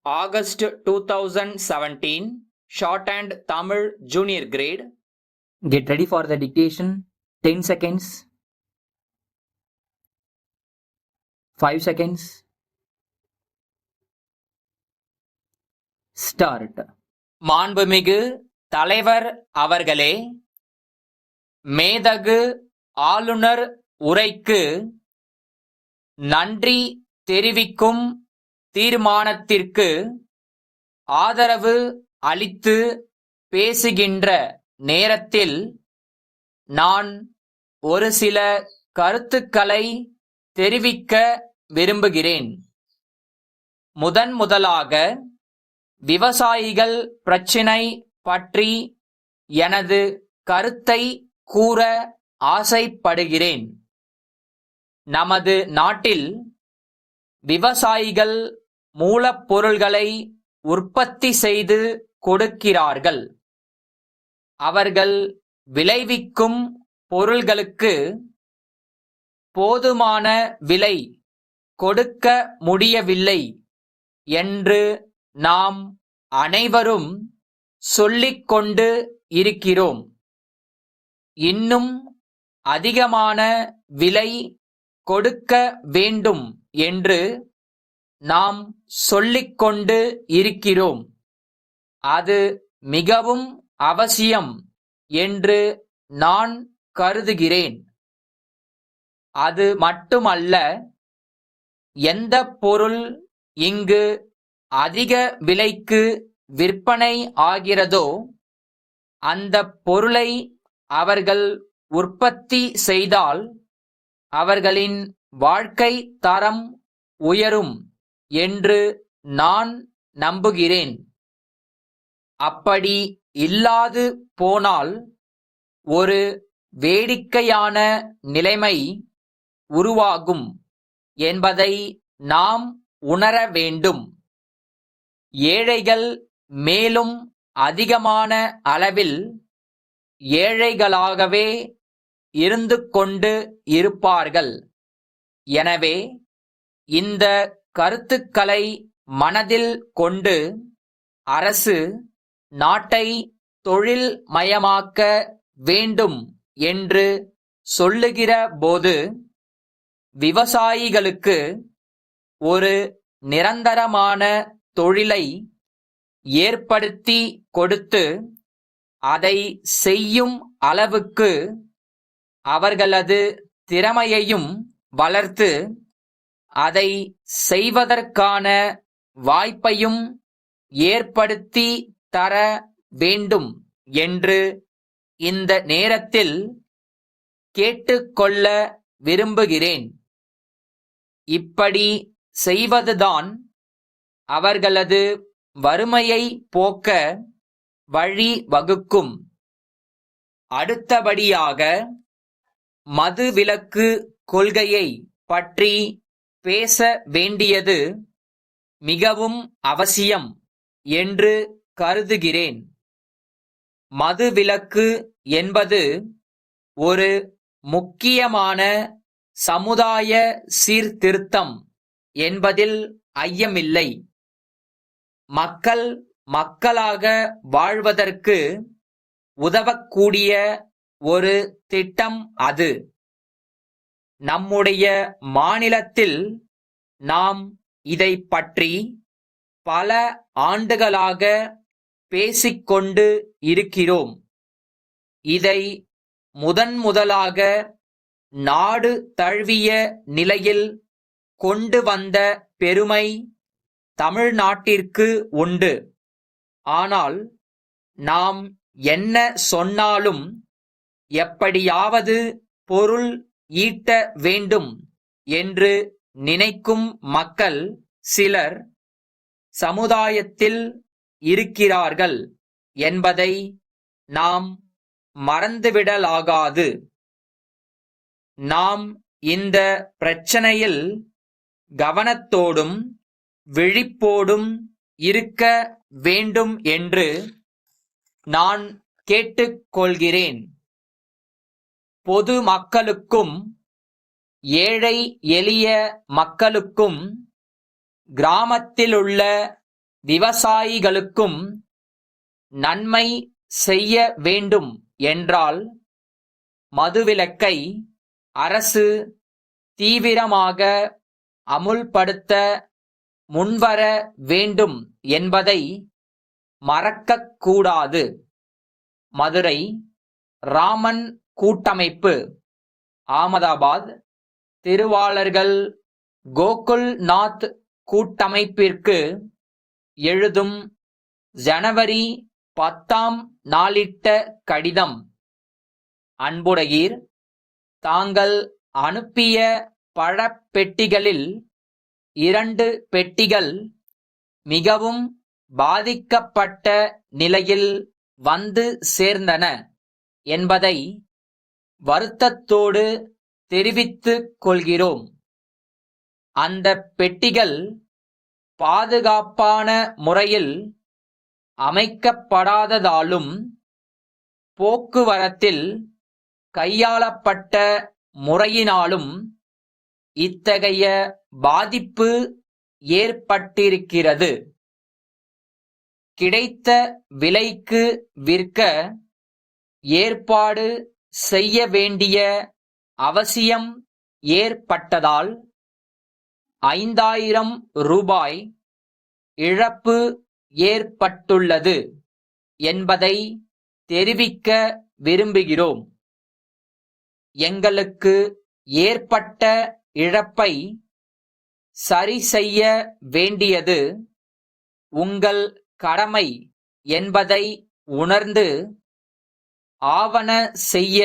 August 2017, Shorthand Tamil Junior Grade. Get ready for the dictation. 10 seconds. 5 seconds. Start. மாண்புமிகு தலைவர் அவர்களே, மேதகு ஆளுநர் உரைக்கு நன்றி தெரிவிக்கும் தீர்மானத்திற்கு ஆதரவு அளித்து பேசுகின்ற நேரத்தில் நான் ஒரு சில கருத்துக்களை தெரிவிக்க விரும்புகிறேன். முதலாக விவசாயிகள் பிரச்சினை பற்றி எனது கருத்தை கூற ஆசைப்படுகிறேன். நமது நாட்டில் விவசாயிகள் மூலப்பொருள்களை உற்பத்தி செய்து கொடுக்கிறார்கள். அவர்கள் விளைவிக்கும் பொருள்களுக்கு போதுமான விலை கொடுக்க முடியவில்லை என்று நாம் அனைவரும் சொல்லிக் கொண்டு இருக்கிறோம். இன்னும் அதிகமான விலை கொடுக்க வேண்டும் என்று நாம் சொல்லிக் கொண்டு இருக்கிறோம். அது மிகவும் அவசியம் என்று நான் கருதுகிறேன். அது மட்டுமல்ல, எந்த பொருள் இங்கு அதிக விலைக்கு விற்பனை ஆகிறதோ அந்த பொருளை அவர்கள் உற்பத்தி செய்தால் அவர்களின் வாழ்க்கை தரம் உயரும் என்று நான் நம்புகிறேன். அப்படி இல்லாது போனால் ஒரு வேடிக்கையான நிலைமை உருவாகும் என்பதை நாம் உணர வேண்டும். ஏழைகள் மேலும் அதிகமான அளவில் ஏழைகளாகவே இருந்து கொண்டு இருப்பார்கள். எனவே இந்த கருத்துக்களை மனதில் கொண்டு அரசு நாட்டை தொழில் மயமாக்க வேண்டும் என்று சொல்லுகிற போது விவசாயிகளுக்கு ஒரு நிரந்தரமான தொழிலை ஏற்படுத்தி கொடுத்து அதை செய்யும் அளவுக்கு அவர்களது திறமையையும் வளர்த்து அதை செய்வதற்கான வாய்ப்பையும் ஏற்படுத்தி தர வேண்டும் என்று இந்த நேரத்தில் கேட்டுக்கொள்ள விரும்புகிறேன். இப்படி செய்வதுதான் அவர்களது வறுமையை போக்க வழி வகுக்கும். அடுத்தபடியாக மதுவிலக்கு கொள்கையை பற்றி பேச வேண்டியது மிகவும் அவசியம் என்று கருதுகிறேன். மதுவிலக்கு என்பது ஒரு முக்கியமான சமுதாய சீர்திருத்தம் என்பதில் ஐயமில்லை. மக்கள் மக்களாக வாழ்வதற்கு உதவக்கூடிய ஒரு திட்டம் அது. நம்முடைய மாநிலத்தில் நாம் இதை பற்றி பல ஆண்டுகளாக பேசிக்கொண்டு இருக்கிறோம். இதை முதலாக நாடு தழுவிய நிலையில் கொண்டு வந்த பெருமை தமிழ்நாட்டிற்கு உண்டு. ஆனால் நாம் என்ன சொன்னாலும் எப்படியாவது பொருள் ஈட்ட வேண்டும் என்று நினைக்கும் மக்கள் சிலர் சமுதாயத்தில் இருக்கிறார்கள் என்பதை நாம் மறந்துவிடலாகாது. நாம் இந்த பிரச்சனையில் கவனத்தோடும் விழிப்போடும் இருக்க வேண்டும் என்று நான் கேட்டுக்கொள்கிறேன். பொது மக்களுக்கும் ஏழை எளிய மக்களுக்கும் கிராமத்திலுள்ள விவசாயிகளுக்கும் நன்மை செய்ய வேண்டும் என்றால் மதுவிலக்கை அரசு தீவிரமாக அமுல்படுத்த முன்வர வேண்டும் என்பதை மறக்கக் கூடாது. மதுரை ராமன் கூட்டமைப்பு, ஆமதாபாத். திருவாளர்கள் கோகுல்நாத் கூட்டமைப்பிற்கு எழுதும் ஜனவரி 10 நாளிட்ட கடிதம். அன்புடையீர், தாங்கள் அனுப்பிய பழப்பெட்டிகளில் 2 பெட்டிகள் மிகவும் பாதிக்கப்பட்ட நிலையில் வந்து சேர்ந்தன என்பதை வருத்தத்தோடு தெரிவித்துக் கொள்கிறோம். அந்த பெட்டிகள் பாதுகாப்பான முறையில் அமைக்கப்படாததாலும் போக்குவரத்தில் கையாளப்பட்ட முறையினாலும் இத்தகைய பாதிப்பு ஏற்பட்டிருக்கிறது. கிடைத்த விலைக்கு விற்க ஏற்பாடு செய்ய வேண்டிய அவசியம் ஏற்பட்டதால் 5000 ரூபாய் இழப்பு ஏற்பட்டுள்ளது என்பதை தெரிவிக்க விரும்புகிறோம். எங்களுக்கு ஏற்பட்ட இழப்பை சரி செய்ய வேண்டியது உங்கள் கடமை என்பதை உணர்ந்து ஆவன செய்ய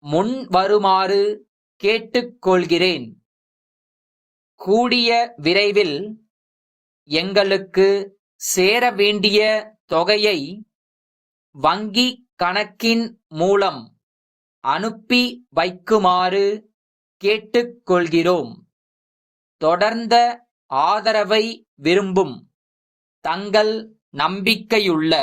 முன்வருமாறு கேட்டுக்கொள்கிறேன். கூடிய விரைவில் எங்களுக்கு சேர வேண்டிய தொகையை வங்கிக் கணக்கின் மூலம் அனுப்பி வைக்குமாறு கேட்டுக்கொள்கிறோம். தொடர்ந்த ஆதரவை விரும்பும் தங்கள் நம்பிக்கையுள்ள